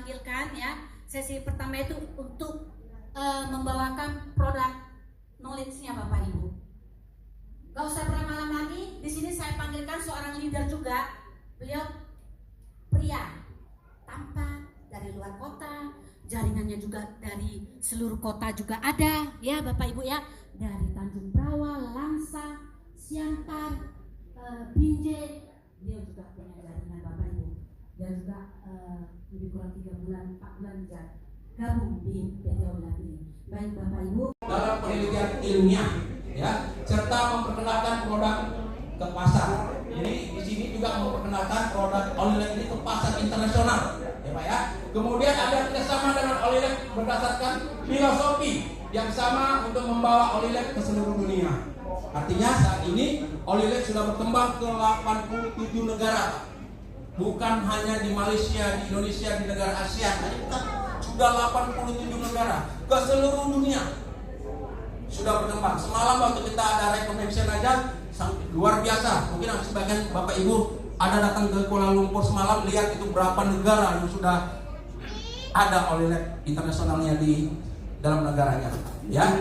panggilkan ya. Sesi pertama itu untuk membawakan produk knowledge-nya Bapak Ibu. Gak usah berlama-lama lagi. Di sini saya panggilkan seorang leader juga. Beliau pria, tampan dari luar kota, jaringannya juga dari seluruh kota juga ada ya Bapak Ibu ya. Dari Tanjung Brawa, Langsa, Siantar, Binjai, dia juga punya jaringan Bapak Ibu. Dan juga lebih kurang 3 bulan, 4 bulan gabung di PT Olilet ini. Baik Bapak Ibu. Dalam penelitian ilmiah, ya, serta memperkenalkan produk ke pasar. Jadi di sini juga memperkenalkan produk Olilet ini ke pasar internasional, ya Pak ya. Kemudian ada kerjasama dengan Olilet berdasarkan filosofi yang sama untuk membawa Olilet ke seluruh dunia. Artinya saat ini Olilet sudah berkembang ke 87 negara. Bukan hanya di Malaysia, di Indonesia, di negara Asia, sudah 87 negara ke seluruh dunia sudah berkembang. Semalam waktu kita ada reconnection aja luar biasa. Mungkin sebagian Bapak Ibu ada datang ke Kuala Lumpur semalam, lihat itu berapa negara yang sudah ada Olilet internasionalnya di dalam negaranya. Ya,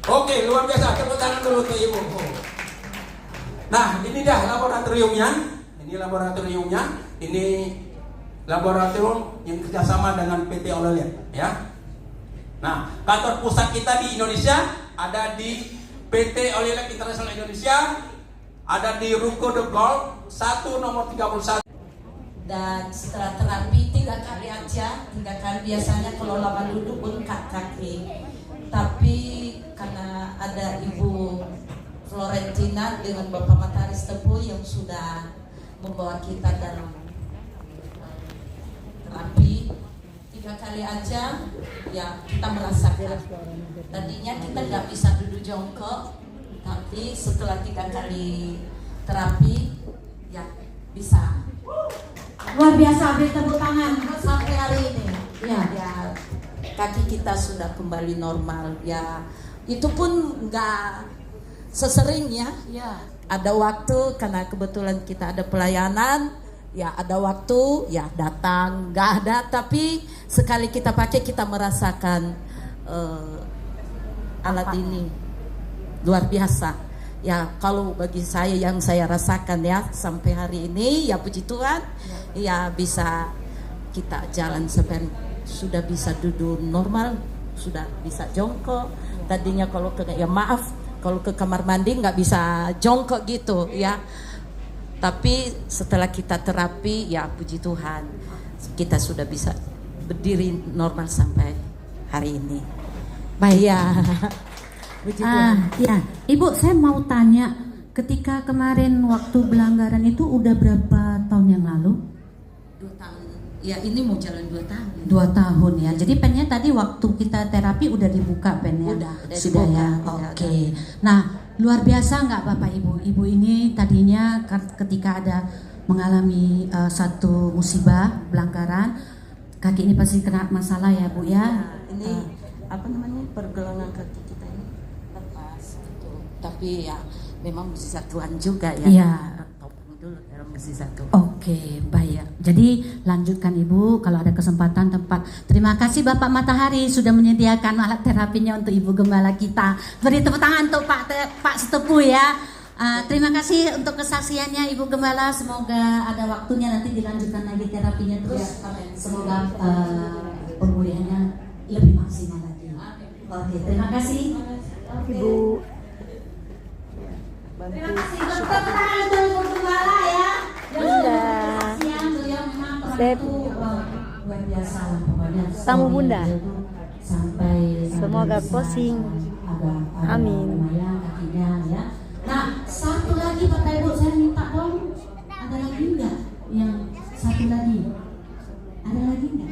oke, luar biasa. Tepuk tangan dulu ke Ibu. Nah, ini dah laboratoriumnya. Ini laboratoriumnya. Ini laboratorium yang kerjasama dengan PT Olilet, ya. Nah, kantor pusat kita di Indonesia ada di PT Olilet International Indonesia, ada di Ruko de Gaulle 1 nomor 31. Dan setelah terapi 3 kali aja, 3 kali biasanya kalau lama duduk bengkak kaki. Tapi karena ada Ibu Florentina dengan Bapak Matahari Tepu yang sudah membawa kita dalam terapi 3 kali aja, ya kita merasakan. Tadinya kita nggak bisa duduk jongkok, tapi setelah 3 kali terapi, ya bisa. Luar biasa, beri tepuk tangan Sampai hari ini, ya kaki kita sudah kembali normal. Ya itu pun nggak sesering ya. Ada waktu karena kebetulan kita ada pelayanan, ya ada waktu, ya datang, nggak ada, tapi sekali kita pakai kita merasakan alat ini luar biasa. Ya kalau bagi saya yang saya rasakan ya sampai hari ini, ya puji Tuhan, ya bisa kita jalan seperti sudah bisa duduk normal, sudah bisa jongkok. Tadinya kalau kalau ke kamar mandi nggak bisa jongkok gitu ya. Tapi setelah kita terapi, ya puji Tuhan, kita sudah bisa berdiri normal sampai hari ini. Baik ya. Puji Tuhan. Ya, Ibu, saya mau tanya, ketika kemarin waktu pelanggaran itu udah berapa tahun yang lalu? 2 tahun. Ya ini mau jalan 2 tahun. 2 tahun ya. Jadi pennya tadi waktu kita terapi udah dibuka pennya. Udah sudah dibuka, ya. udah. Oke. Nah, luar biasa nggak Bapak Ibu? Ibu ini tadinya ketika ada mengalami satu musibah pelanggaran, kaki ini pasti kena masalah ya Bu ya. Nah, ini apa namanya, pergelangan kaki kita ini lepas gitu. Tapi ya memang mukjizat Tuhan juga ya. Iya. Topeng dulu dalam mukjizat Tuhan. Oke, baik. Jadi lanjutkan Ibu kalau ada kesempatan tempat. Terima kasih Bapak Matahari sudah menyediakan alat terapinya untuk Ibu Gembala kita. Beri tepuk tangan untuk Pak Setepu ya. Terima kasih untuk kesaksiannya Ibu Gembala. Semoga ada waktunya nanti dilanjutkan lagi terapinya terus. Semoga pemulihannya lebih maksimal lagi. Oke, terima kasih Ibu. Terima kasih. Tepuk tangan untuk Ibu Gembala ya. Luar biasa pokoknya. Tamu Bunda. Sampai Semoga closing. Amin. Kakinya ya. Nah, satu lagi Bapak Ibu saya minta dong. Ada lagi enggak? Yang satu lagi. Ada lagi enggak?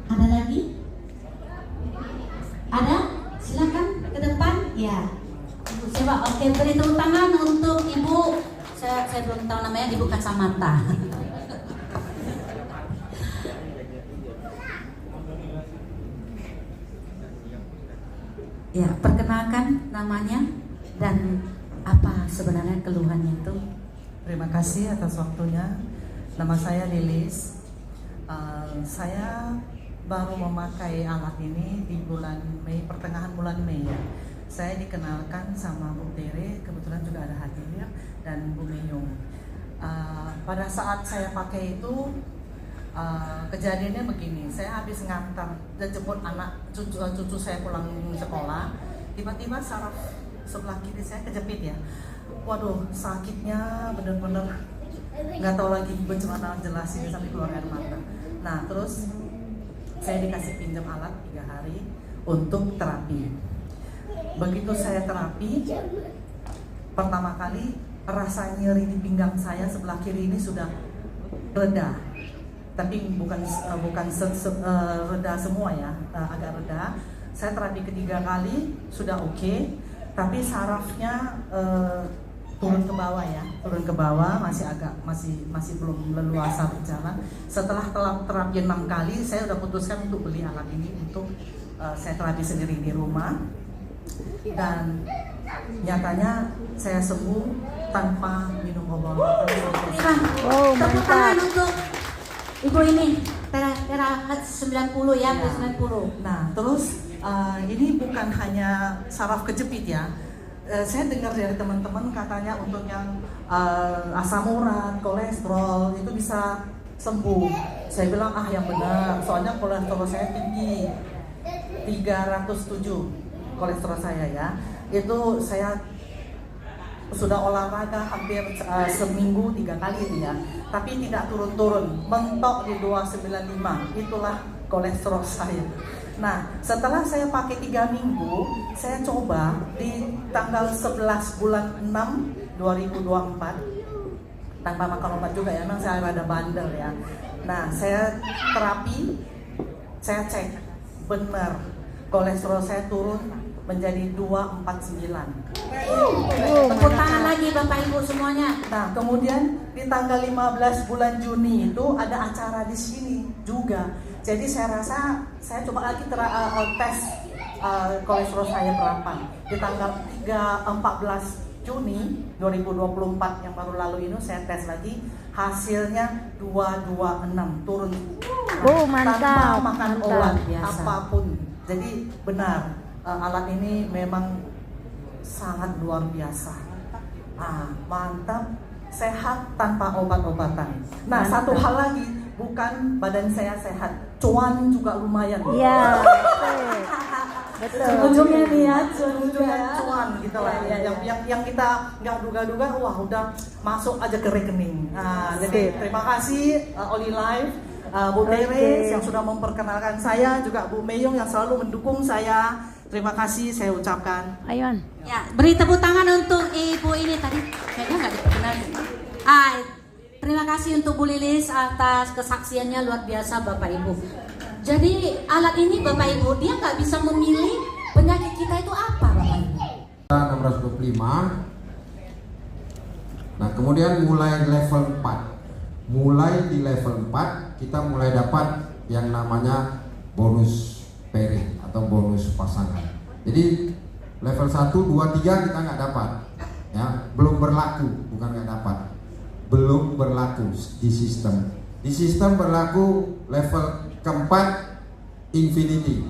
Ada lagi? Ada? Silakan ke depan. Ya. Ibu coba. Oke, beri tepuk tangan untuk Ibu. Saya belum tahu namanya, Ibu Kacamata. Ya, perkenalkan namanya dan apa sebenarnya keluhannya itu. Terima kasih atas waktunya. Nama saya Lilis. Saya baru memakai alat ini di bulan Mei, pertengahan bulan Mei ya. Saya dikenalkan sama Bu Tere, kebetulan juga ada hadir, dan Bu Meyung. Pada saat saya pakai itu, kejadiannya begini, saya habis ngantar dan jemput cucu saya pulang sekolah, tiba-tiba saraf sebelah kiri saya kejepit ya. Waduh, sakitnya bener-bener nggak tahu lagi bagaimana jelasin sampai keluar air mata. Nah, terus saya dikasih pinjam alat 3 hari untuk terapi. Begitu saya terapi, pertama kali rasa nyeri di pinggang saya sebelah kiri ini sudah reda, tapi bukan reda semua ya, agak reda. Saya terapi ketiga kali sudah oke, tapi sarafnya turun ke bawah ya, turun ke bawah, masih belum leluasa berjalan. Setelah terapi 6 kali, saya sudah putuskan untuk beli alat ini untuk saya terapi sendiri di rumah, dan nyatanya saya sembuh tanpa minum obat. Oh, Tepuk tangan mantap. untuk Ibu ini, Terahat 90 ya, Ya. 90. Nah, terus ini bukan hanya saraf kejepit ya. Saya dengar dari teman-teman katanya untuk yang asam urat, kolesterol itu bisa sembuh. Saya bilang yang benar, soalnya kolesterol saya tinggi, 307 kolesterol saya ya. Itu saya sudah olahraga hampir seminggu 3 kali itu ya, tapi tidak turun-turun, mentok di 295. Itulah kolesterol saya. Nah, setelah saya pakai 3 minggu, saya coba di tanggal 11 bulan 6 2024 tanpa makan obat juga ya, memang saya rada bandel ya. Nah, saya terapi, saya cek benar kolesterol saya turun menjadi 249. Tepuk tangan lagi Bapak Ibu semuanya. Nah, kemudian di tanggal 15 bulan Juni itu ada acara di sini juga. Jadi saya rasa saya coba lagi tes kolesterol saya berapa. Di tanggal 14 Juni 2024 yang baru lalu ini saya tes lagi, hasilnya 226, turun. Oh, mantap. Tanpa makan Mantap. obat Biasa. apapun. Jadi benar, alat ini memang sangat luar biasa. Mantap, sehat tanpa obat-obatan. Nah, Mantap. satu hal lagi, bukan badan saya sehat, cuan juga lumayan. Iya, betul. Ujungnya nih ya, ujungnya. Cuan gitu lah. Yang kita nggak duga-duga, wah udah masuk aja ke rekening. Jadi terima kasih Oli Live, Bu Tere yang sudah memperkenalkan saya, juga Bu Meyung yang selalu mendukung saya. Terima kasih saya ucapkan. Ayun. Ya, beri tepuk tangan untuk Ibu ini tadi kayaknya nggak diperkenalkan. Terima kasih untuk Bu Lilis atas kesaksiannya luar biasa Bapak Ibu. Jadi alat ini Bapak Ibu dia nggak bisa memilih penyakit kita itu apa Bapak Ibu. 625. Nah, kemudian mulai level 4. Mulai di level 4 kita mulai dapat yang namanya bonus pairing atau bonus pasangan. Jadi level 1, 2, 3 kita nggak dapat. Ya, belum berlaku, bukan nggak dapat. Belum berlaku di sistem. Di sistem berlaku level keempat infinity.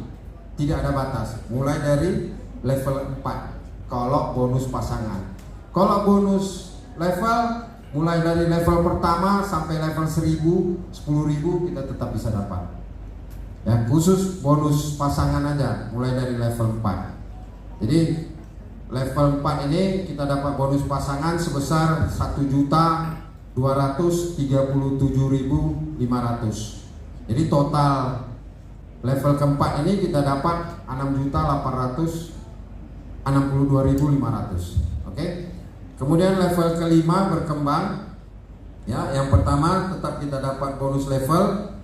Tidak ada batas. Mulai dari level 4 kalau bonus pasangan. Kalau bonus level mulai dari level pertama sampai level 1000, 10.000 kita tetap bisa dapat. Ya, khusus bonus pasangan aja mulai dari level 4. Jadi level 4 ini kita dapat bonus pasangan sebesar 1.237.500. Jadi total level keempat ini kita dapat 6.862.500. Oke. Kemudian level kelima berkembang. Ya, yang pertama tetap kita dapat bonus level,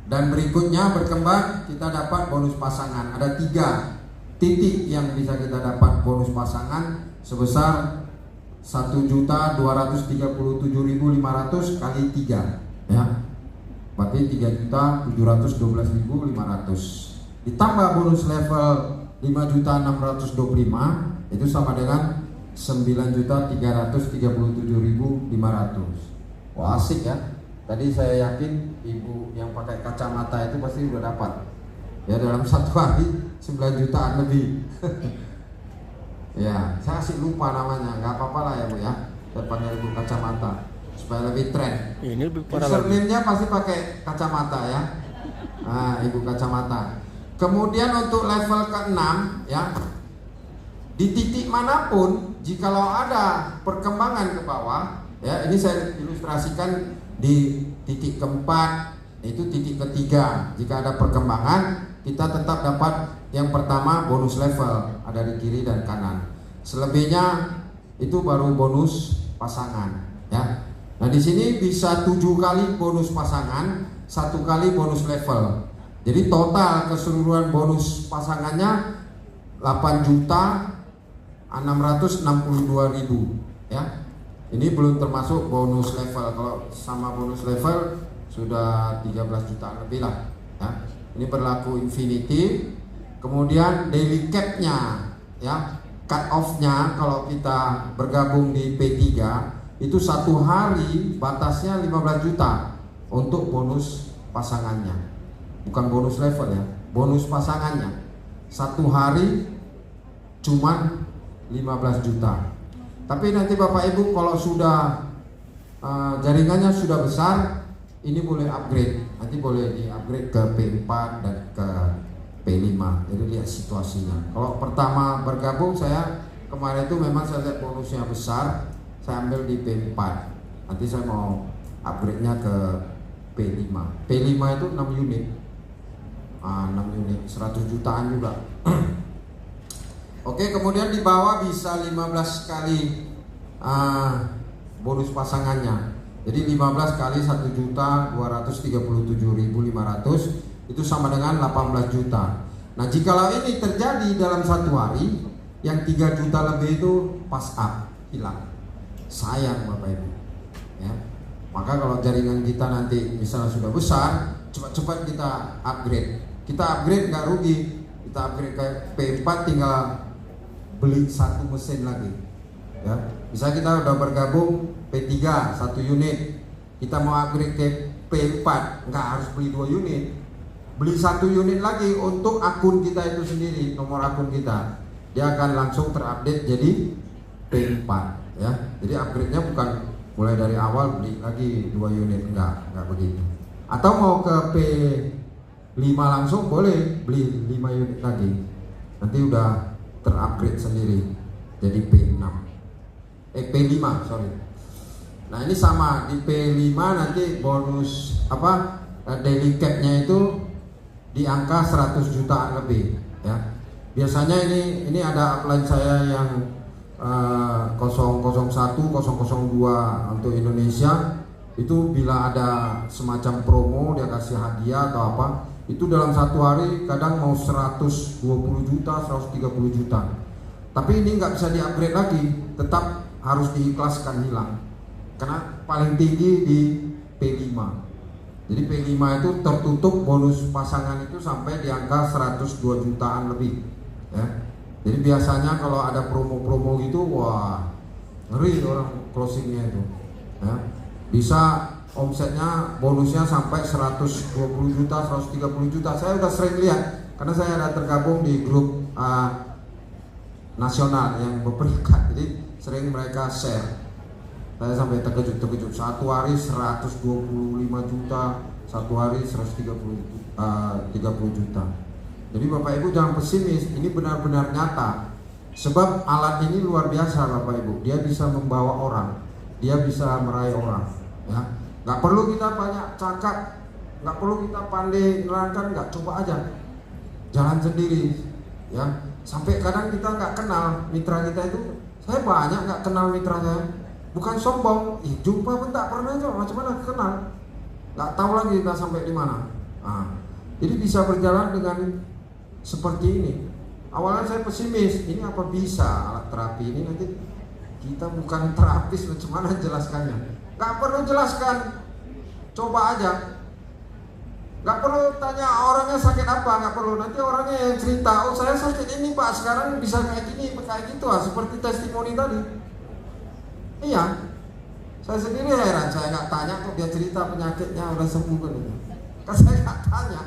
dan berikutnya berkembang kita dapat bonus pasangan. Ada 3 titik yang bisa kita dapat bonus pasangan sebesar 1.237.500 kali 3, ya. Berarti 3.712.500. Ditambah bonus level 5.625 itu sama dengan 9.337.500. Wah, asik ya. Tadi saya yakin ibu yang pakai kacamata itu pasti udah dapat. Ya, dalam satu hari 9 jutaan lebih. Ya, saya kasih lupa namanya, nggak apa-apa lah ya Bu ya. Saya panggil ibu kacamata supaya lebih tren. Ini lebih parah lagi. Username-nya pasti pakai kacamata ya. Nah, ibu kacamata. Kemudian untuk level ke-6 ya, di titik manapun jikalau ada perkembangan ke bawah ya, ini saya ilustrasikan di titik keempat, itu titik ketiga. Jika ada perkembangan, kita tetap dapat yang pertama bonus level, ada di kiri dan kanan. Selebihnya itu baru bonus pasangan ya. Nah, di sini bisa 7 kali bonus pasangan, 1 kali bonus level. Jadi total keseluruhan bonus pasangannya 8.662.000 ya. Ini belum termasuk bonus level. Kalau sama bonus level sudah 13 juta lebih lah ya. Ini berlaku infinity. Kemudian daily cap-nya ya, cut off-nya kalau kita bergabung di P3 itu 1 hari batasnya 15 juta untuk bonus pasangannya. Bukan bonus level ya, bonus pasangannya. 1 hari cuman 15 juta. Tapi nanti Bapak Ibu kalau sudah jaringannya sudah besar, ini boleh upgrade. Nanti boleh di upgrade ke P4 dan ke P5. Jadi lihat situasinya. Kalau pertama bergabung saya kemarin itu memang saya lihat bonusnya besar, saya ambil di P4. Nanti saya mau upgrade-nya ke P5. P5 itu 6 unit. 6 unit 100 jutaan juga. Oke, kemudian di bawah bisa 15 kali bonus pasangannya. Jadi 15 kali 1.237.500 itu sama dengan 18 juta. Nah, jikalau ini terjadi dalam 1 hari, yang 3 juta lebih itu pass up, hilang. Sayang Bapak Ibu. Ya. Maka kalau jaringan kita nanti misalnya sudah besar, cepat-cepat kita upgrade. Kita upgrade nggak rugi. Kita upgrade ke P4 tinggal beli 1 mesin lagi ya. Bisa kita udah bergabung P3 1 unit, kita mau upgrade ke P4 nggak harus beli 2 unit, beli 1 unit lagi untuk akun kita itu sendiri, nomor akun kita, dia akan langsung terupdate jadi P4 ya. Jadi upgrade-nya bukan mulai dari awal beli lagi 2 unit, enggak begitu. Atau mau ke P5 langsung boleh beli 5 unit lagi, nanti udah terupgrade sendiri jadi P5 sorry. Nah, ini sama di P5 nanti bonus daily cap-nya itu di angka 100 jutaan lebih ya. Biasanya ini ada upline saya yang 001 002 untuk Indonesia, itu bila ada semacam promo dia kasih hadiah atau apa, itu dalam 1 hari kadang mau 120 juta, 130 juta. Tapi ini nggak bisa di-upgrade lagi, tetap harus diikhlaskan hilang. Karena paling tinggi di P5. Jadi P5 itu tertutup bonus pasangan itu sampai di angka 102 jutaan lebih ya. Jadi biasanya kalau ada promo-promo gitu, wah ngeri orang closingnya itu ya. Bisa omsetnya bonusnya sampai 120 juta, 130 juta. Saya udah sering lihat karena saya ada tergabung di grup nasional yang berperingkat. Jadi sering mereka share. Saya sampai terkejut. 1 hari 125 juta, 1 hari 30 juta. Jadi Bapak Ibu jangan pesimis, ini benar-benar nyata. Sebab alat ini luar biasa Bapak Ibu. Dia bisa membawa orang, dia bisa meraih orang ya. Gak perlu kita banyak cakap, gak perlu kita pandai nerangkan, gak, coba aja jalan sendiri ya. Sampai kadang kita gak kenal mitra kita itu. Saya banyak gak kenal mitra saya, bukan sombong, jumpa pun tak pernah aja, macam mana kenal, gak tahu lagi kita sampai di mana. Nah, jadi bisa berjalan dengan seperti ini. Awalnya saya pesimis, ini apa bisa alat terapi ini, nanti kita bukan terapis, macam mana jelaskannya. Gak perlu jelaskan, coba aja. Gak perlu tanya orangnya sakit apa, gak perlu. Nanti orangnya yang cerita, oh saya sakit ini Pak, sekarang bisa kayak gini, kayak gitu, seperti testimoni tadi. Iya, Saya sendiri heran, saya nggak tanya kok dia cerita penyakitnya udah sembuh kan. Kan saya nggak tanya.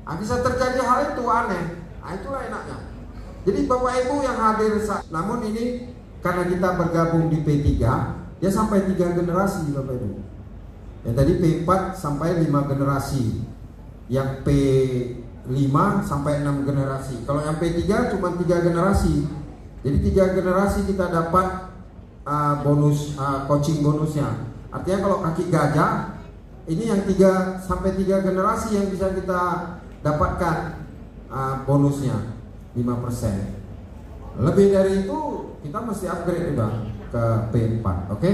Nah, bisa terjadi hal itu aneh. Nah, itulah enaknya. Jadi Bapak Ibu yang hadir, namun ini karena kita bergabung di P3, dia sampai 3 generasi Bapak Ibu. Yang tadi P4 sampai 5 generasi. Yang P5 sampai 6 generasi. Kalau yang P3 cuma 3 generasi. Jadi 3 generasi kita dapat bonus coaching bonusnya. Artinya kalau kaki gajah ini yang 3 sampai 3 generasi yang bisa kita dapatkan bonusnya 5%. Lebih dari itu kita mesti upgrade juga ke P4, oke?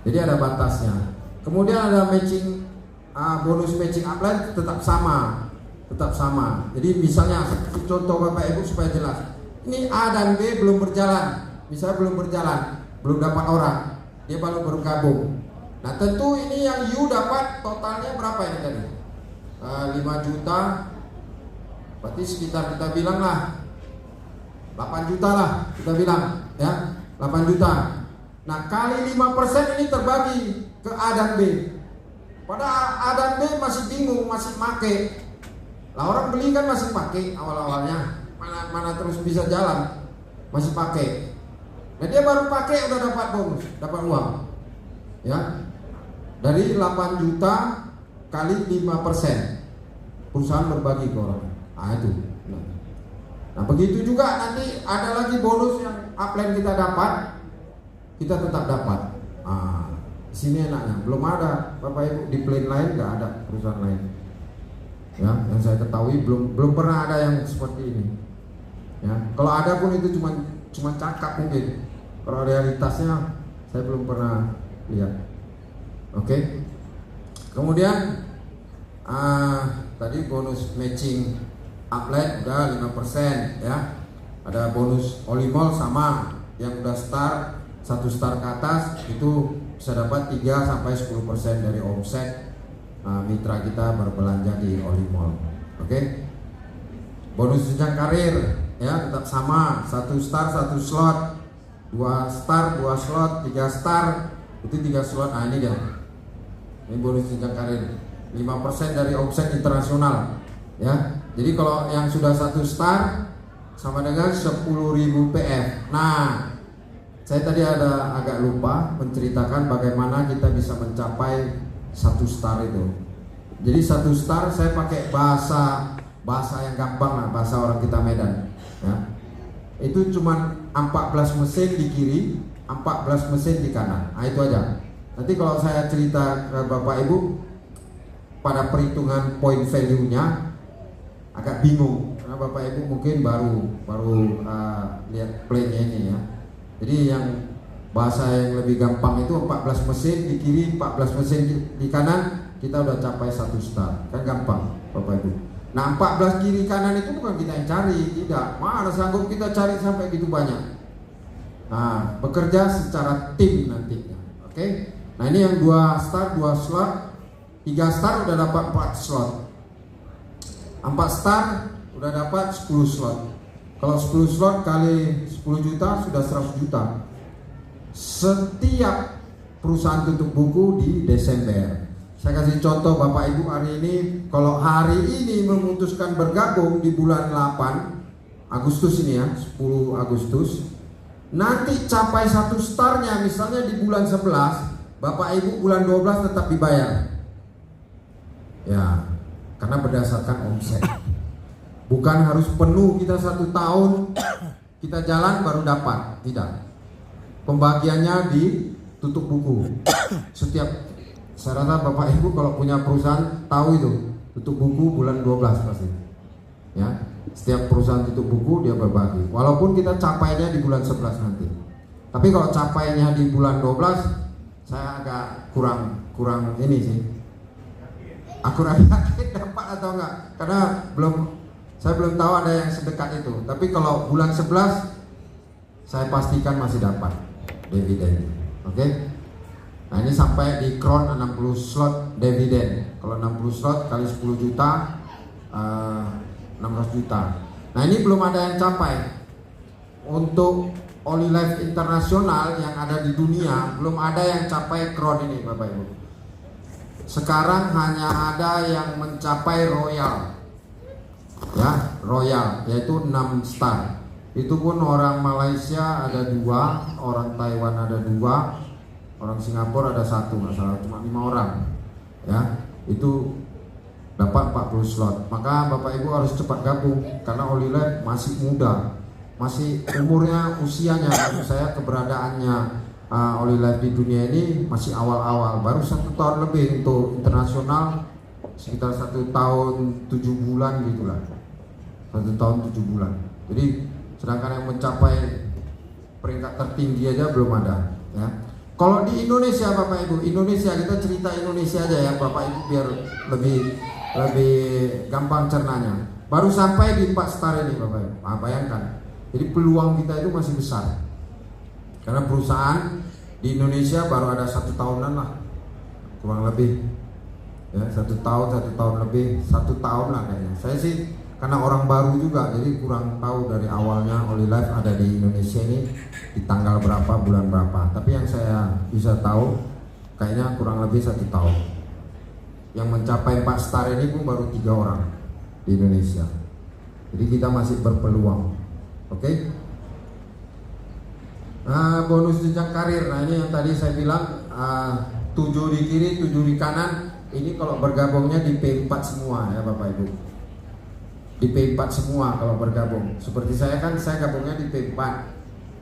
Jadi ada batasnya. Kemudian ada matching bonus matching upline tetap sama. Jadi misalnya contoh Bapak Ibu supaya jelas. Ini A dan B belum berjalan. Misalnya belum berjalan, belum dapat orang, dia baru bergabung. Nah tentu ini yang U dapat totalnya berapa ini tadi? 5 juta. Berarti sekitar kita bilang lah 8 juta lah kita bilang ya, 8 juta. Nah kali 5% ini terbagi ke A dan B. Pada A dan B masih bingung, masih make. Lah orang beli kan masih pakai awal-awalnya, mana terus bisa jalan, masih pakai. Nah dia baru pakai udah dapat bonus, dapat uang, ya. Dari 8 juta kali 5%, perusahaan berbagi ke orang. Nah itu. Nah begitu juga nanti ada lagi bonus yang upline kita dapat, kita tetap dapat. Nah, di sini enaknya, belum ada Bapak Ibu di plan lain nggak ada perusahaan lain. Ya, yang saya ketahui belum pernah ada yang seperti ini. Ya, kalau ada pun itu cuma cakap mungkin. Kalau realitasnya saya belum pernah lihat. Oke. Kemudian tadi bonus matching upline udah 5% ya. Ada bonus Olimol sama, yang udah star 1 star ke atas itu bisa dapat 3 sampai 10% dari omset mitra kita berbelanja di Olimol. Oke. Bonus jenjang karir ya tetap sama, 1 star 1 slot, 2 star 2 slot, 3 star itu 3 slot. Nah ini dia. Ini bonus jenjang karir 5% dari omset internasional ya. Jadi kalau yang sudah 1 star sama dengan 10.000 PF. Nah saya tadi agak lupa menceritakan bagaimana kita bisa mencapai 1 star itu. Jadi 1 star saya pakai bahasa yang gampang lah, bahasa orang kita Medan ya. Itu cuma 14 mesin di kiri, 14 mesin di kanan. Nah itu aja. Nanti kalau saya cerita ke Bapak Ibu pada perhitungan point value-nya agak bingung karena Bapak Ibu mungkin baru lihat plan-nya ini ya. Jadi yang bahasa yang lebih gampang itu 14 mesin di kiri, 14 mesin di kanan, kita udah capai 1 star. Kan gampang Bapak Ibu. Nah 14 kiri kanan itu bukan kita yang cari, tidak. Mana sanggup kita cari sampai gitu banyak. Nah bekerja secara tim nantinya. Oke. Nah ini yang 2 star 2 slot, 3 star udah dapat 4 slot, 4 star udah dapat 10 slot. Kalau 10 slot kali 10 juta sudah 100 juta. Setiap perusahaan tutup buku di Desember. Saya kasih contoh Bapak Ibu hari ini. Kalau hari ini memutuskan bergabung di bulan 8 Agustus ini ya, 10 Agustus, nanti capai 1 starnya misalnya di bulan 11, Bapak Ibu bulan 12 tetap dibayar. Ya, karena berdasarkan omset. Bukan harus penuh kita 1 tahun kita jalan baru dapat, tidak. Pembagiannya di tutup buku. Setiap saya rasa Bapak Ibu kalau punya perusahaan tahu itu tutup buku bulan 12 pasti. Ya, setiap perusahaan tutup buku dia berbagi. Walaupun kita capainya di bulan 11 nanti. Tapi kalau capainya di bulan 12 saya agak kurang ini sih. Aku yakin dapat atau enggak, karena saya belum tahu ada yang sedekat itu. Tapi kalau bulan 11 saya pastikan masih dapat dividen. Oke. Nah ini sampai di Crown 60 slot dividen. Kalau 60 slot kali 10 juta 600 juta. Nah ini belum ada yang capai. Untuk Holy Life Internasional yang ada di dunia belum ada yang capai crown ini, Bapak Ibu. Sekarang hanya ada yang mencapai royal, ya, royal, yaitu 6 star. Itu pun orang Malaysia ada 2, orang Taiwan ada 2, orang Singapura ada 1, nggak salah, cuma 5 orang, ya. Itu dapat 40 slot. Maka Bapak Ibu harus cepat gabung karena Holy Life masih muda, masih umurnya, usianya, maksud saya keberadaannya Holy Life di dunia ini masih awal-awal, baru 1 tahun lebih untuk internasional, sekitar 1 tahun 7 bulan gitulah, 1 tahun 7 bulan. Jadi sedangkan yang mencapai peringkat tertinggi aja belum ada, ya. Kalau di Indonesia, Bapak Ibu, Indonesia, kita cerita Indonesia aja ya Bapak Ibu biar lebih gampang cernanya. Baru sampai di 4 star ini, Bapak Ibu. Nah, bayangkan. Jadi peluang kita itu masih besar. Karena perusahaan di Indonesia baru ada 1 tahunan lah, kurang lebih, ya, 1 tahun lebih, 1 tahun lah kayaknya. Saya sih karena orang baru juga, jadi kurang tahu dari awalnya Holy Life ada di Indonesia ini di tanggal berapa, bulan berapa. Tapi yang saya bisa tahu kayaknya kurang lebih 1 tahun. Yang mencapai 4 star ini pun baru 3 orang di Indonesia. Jadi kita masih berpeluang. Oke? Nah, bonus jenjang karir. Nah, ini yang tadi saya bilang 7 di kiri, 7 di kanan. Ini kalau bergabungnya di P4 semua ya Bapak Ibu. Di P4 semua kalau bergabung. Seperti saya kan, saya gabungnya di P4.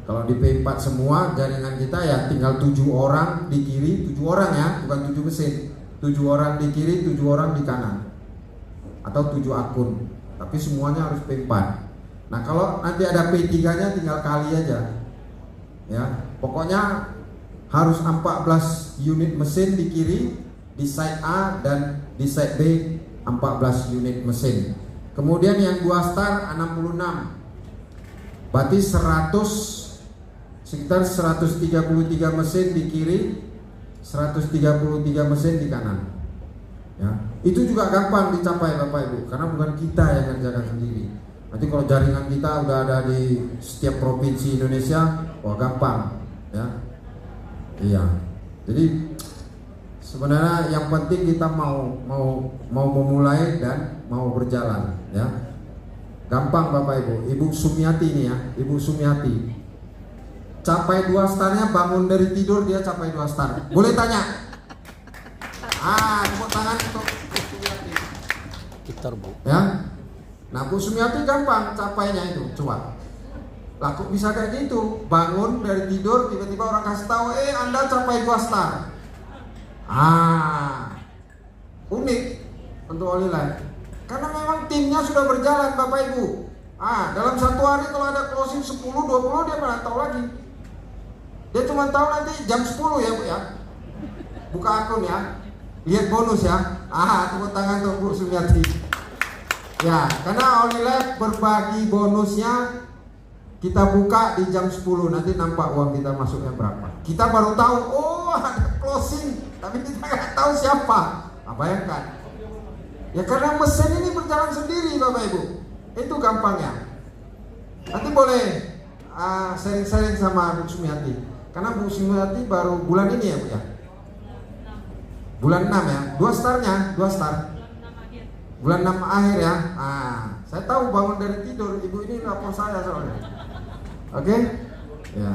Kalau di P4 semua jaringan kita ya tinggal 7 orang di kiri, 7 orang ya, bukan 7 mesin. 7 orang di kiri, 7 orang di kanan. Atau 7 akun. Tapi semuanya harus P4. Nah, kalau nanti ada P3-nya tinggal kali aja. Ya, pokoknya harus 14 unit mesin di kiri, di side A dan di side B 14 unit mesin. Kemudian yang 2 star 66. Berarti sekitar 133 mesin di kiri, 133 mesin di kanan. Ya, itu juga gampang dicapai Bapak Ibu, karena bukan kita yang kerjakan sendiri. Nanti kalau jaringan kita udah ada di setiap provinsi Indonesia, wah gampang, ya. Iya. Jadi sebenarnya yang penting kita mau memulai dan mau berjalan, ya. Gampang Bapak Ibu. Ibu Sumiati ini ya, Ibu Sumiati. Capai 2 starnya, bangun dari tidur dia capai 2 star. Boleh tanya? Tepuk tangan untuk Ibu Sumiati. Gitar, Bu. Ya. Nah, Bu Sumiati gampang capainya itu, coba. Lah kok bisa kayak gitu? Bangun dari tidur tiba-tiba orang kasih tahu, Anda capai 2 star. Unik untuk Holy Life. Karena memang timnya sudah berjalan Bapak Ibu. Dalam 1 hari kalau ada closing 10, 20 dia mana tahu lagi. Dia cuma tahu nanti jam 10 ya Bu ya. Buka akun ya. Lihat bonus ya. Tepuk tangan untuk Bu Sumiati. Ya, karena Holy Life berbagi bonusnya kita buka di jam 10, nanti nampak uang kita masuknya berapa. Kita baru tahu, ada closing, tapi kita nggak tahu siapa. Bayangkan. Ya karena mesin ini berjalan sendiri Bapak Ibu. Itu gampangnya. Nanti boleh sharing-sharing sama Bu Sumiati. Karena Bu Sumiati baru bulan ini ya Bu ya. Bulan 6 ya. 2 starnya, 2 star. Bulan 6 akhir ya. Saya tahu bangun dari tidur, ibu ini lapor saya soalnya. Oke? Ya.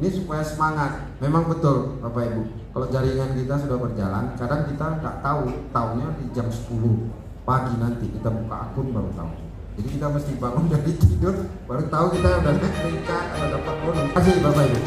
Ini supaya semangat. Memang betul Bapak Ibu. Kalau jaringan kita sudah berjalan, kadang kita nggak tahunya di jam 10 pagi nanti kita buka akun baru tahu. Jadi kita mesti bangun dari tidur baru tahu kita udah naik peringkat atau dapat bonus. Terima kasih Bapak Ibu.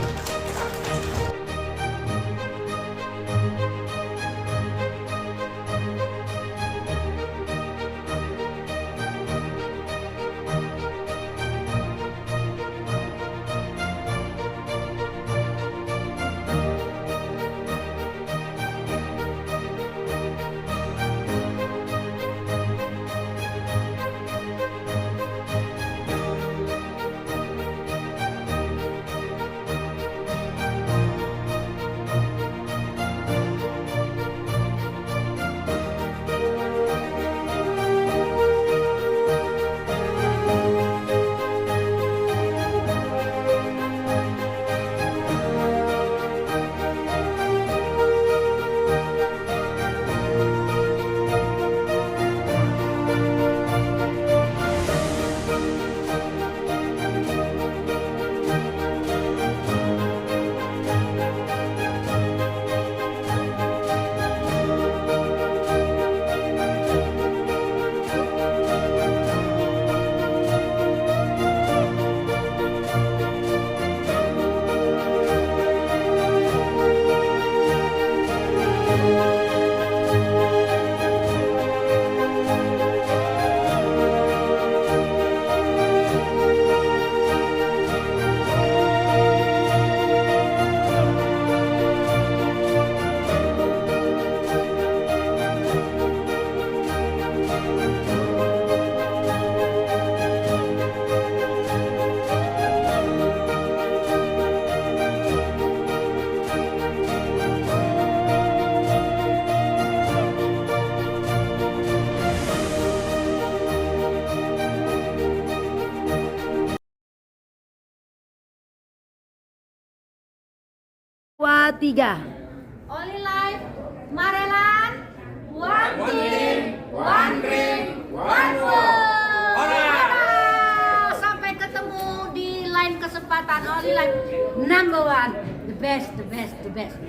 2, 3. Only life, Marelan, one team, one dream, one world. Sampai ketemu di lain kesempatan. Only life, number one, the best, the best, the best.